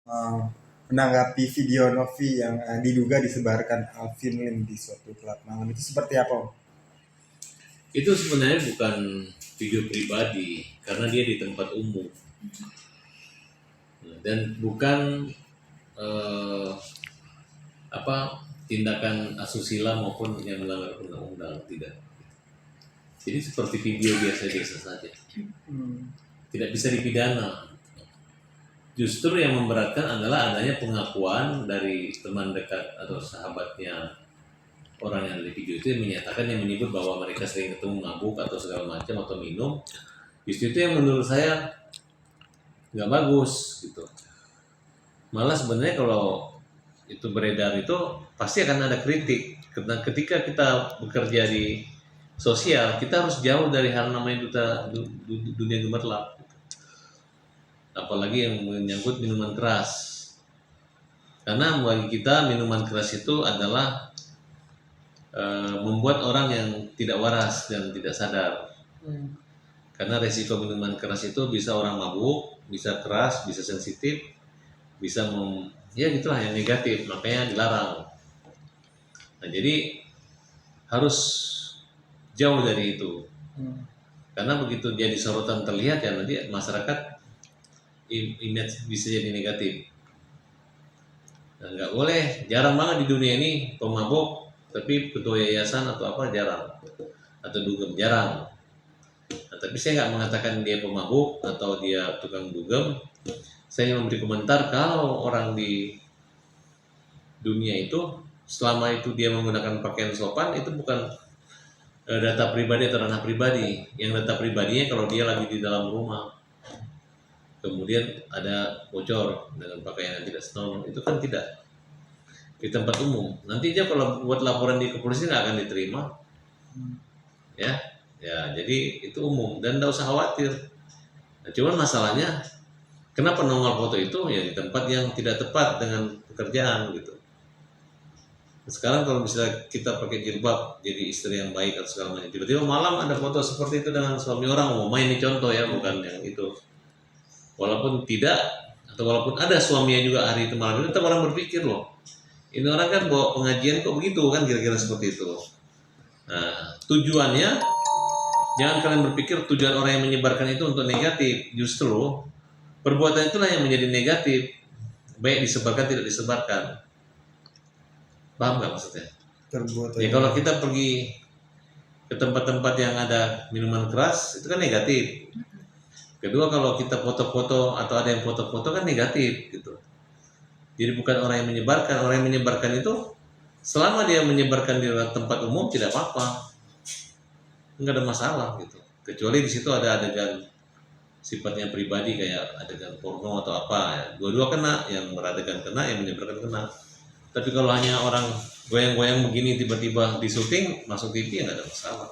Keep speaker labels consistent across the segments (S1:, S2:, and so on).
S1: eh, menanggapi video Novi yang diduga disebarkan Alvin Lim di suatu klub malam itu seperti apa, Om?
S2: Itu sebenarnya bukan video pribadi karena dia di tempat umum dan bukan eh, tindakan asusila maupun yang melanggar undang-undang, tidak. Jadi seperti video biasa-biasa saja, tidak bisa dipidana. Justru yang memberatkan adalah adanya pengakuan dari teman dekat atau sahabatnya orang yang ada di video itu yang menyatakan, yang menyebut bahwa mereka sering ketemu mabuk atau segala macam atau minum. Justru itu yang menurut saya nggak bagus gitu. Malah sebenarnya kalau itu beredar itu pasti akan ada kritik. Karena ketika kita bekerja di sosial, kita harus jauh dari hal namanya dunia gemerlap. Apalagi yang menyangkut minuman keras. Karena bagi kita minuman keras itu adalah membuat orang yang tidak waras dan tidak sadar. Karena resiko minuman keras itu bisa orang mabuk, bisa keras, bisa sensitif, bisa ya gitulah yang negatif, makanya dilarang. Nah, jadi harus jauh dari itu. Karena begitu jadi sorotan terlihat ya nanti masyarakat image bisa jadi negatif. Nah, nggak boleh, jarang banget di dunia ini pemabuk, tapi ketua yayasan atau apa jarang, atau dugem jarang. Nah, tapi saya nggak mengatakan dia pemabuk atau dia tukang dugem. Saya memberi komentar kalau orang di dunia itu selama itu dia menggunakan pakaian sopan, itu bukan data pribadi atau ranah pribadi. Yang data pribadinya kalau dia lagi di dalam rumah, kemudian ada bocor dengan pakaian yang tidak senonoh, itu kan tidak di tempat umum. Nantinya kalau buat laporan di kepolisian nggak akan diterima, ya, jadi itu umum dan nggak usah khawatir. Nah, cuman masalahnya kenapa nongol foto itu ya di tempat yang tidak tepat dengan pekerjaan gitu. Sekarang kalau misalnya kita pakai jilbab jadi istri yang baik atau segala macam, tiba-tiba malam ada foto seperti itu dengan suami orang, mau main ini contoh ya, bukan yang itu. Walaupun tidak, atau walaupun ada suaminya juga hari itu malam itu, tetap orang berpikir loh, ini orang kan bawa pengajian kok begitu kan, kira-kira seperti itu. Nah, tujuannya jangan kalian berpikir tujuan orang yang menyebarkan itu untuk negatif. Justru perbuatan itulah yang menjadi negatif, baik disebarkan tidak disebarkan. Paham nggak maksudnya? Ya kalau kita pergi ke tempat-tempat yang ada minuman keras itu kan negatif. Kedua, kalau kita foto-foto atau ada yang foto-foto kan negatif gitu. Jadi bukan orang yang menyebarkan. Orang yang menyebarkan itu selama dia menyebarkan di tempat umum tidak apa-apa, nggak ada masalah gitu. Kecuali di situ ada adegan sifatnya pribadi kayak adegan porno atau apa ya. Dua-dua kena, yang beradegan kena, yang menyebarkan kena. Tapi kalau hanya orang goyang-goyang begini tiba-tiba di syuting masuk TV ya nggak ada masalah.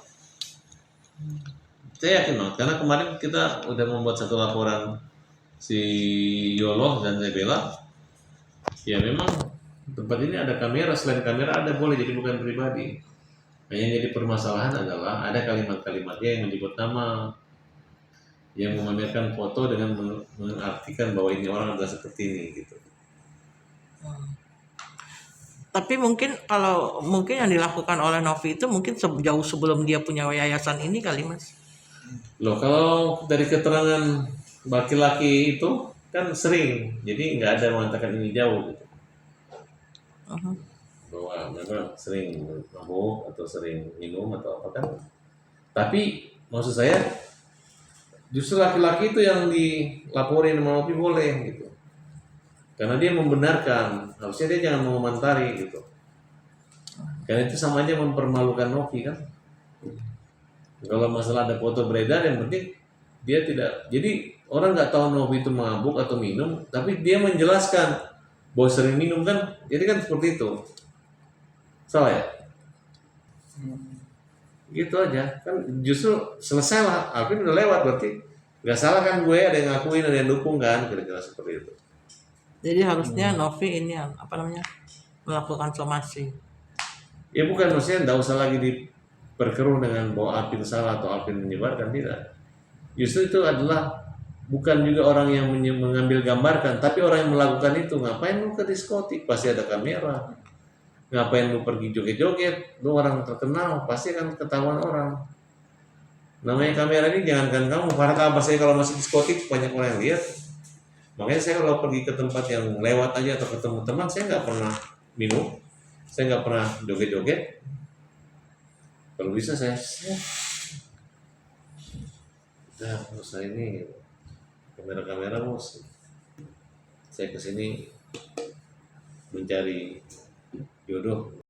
S2: Saya yakin loh, karena kemarin kita udah membuat satu laporan si Yolo dan Zebela. Ya memang tempat ini ada kamera, selain kamera ada boleh, jadi bukan pribadi. Nah, yang jadi permasalahan adalah ada kalimat-kalimatnya yang menyebut nama, yang memamerkan foto dengan mengartikan bahwa ini orang adalah seperti ini gitu.
S3: Tapi mungkin kalau mungkin yang dilakukan oleh Novi itu mungkin jauh sebelum dia punya yayasan ini kali, Mas.
S2: Loh, kalau dari keterangan laki-laki itu kan sering, jadi nggak ada mengatakan ini jauh gitu. Bahwa memang sering mabuk atau sering minum atau apa kan. Tapi maksud saya justru laki-laki itu yang dilaporin sama Novi boleh gitu. Karena dia membenarkan, harusnya dia jangan mengomentari gitu. Karena itu sama aja mempermalukan Novi kan. Kalau masalah ada foto beredar, yang penting dia tidak. Jadi orang nggak tahu Novi itu mabuk atau minum, tapi dia menjelaskan bahwa sering minum kan. Jadi kan seperti itu. Salah ya? Gitu aja. Kan justru selesai lah. Alvin udah lewat berarti. Nggak salah kan gue, ada yang ngakuin, ada yang dukung kan, kira-kira seperti itu.
S3: Jadi harusnya Novi ini apa namanya melakukan somasi.
S2: Ya bukan, maksudnya nggak usah lagi diperkeruh dengan bahwa Alvin salah atau Alvin menyebarkan, tidak. Justru itu adalah bukan juga orang yang mengambil gambarkan, tapi orang yang melakukan itu. Ngapain lu ke diskotik? Pasti ada kamera. Ngapain lu pergi joget-joget? Lu orang terkenal, pasti akan ketahuan orang. Namanya kamera ini jangankan kamu, para kabar saya kalau masih diskotik banyak orang yang lihat. Makanya saya kalau pergi ke tempat yang lewat aja atau ketemu teman, saya nggak pernah minum, saya nggak pernah joget-joget. Kalau bisa saya, udah saya ini kamera-kamera bos. Saya kesini mencari jodoh.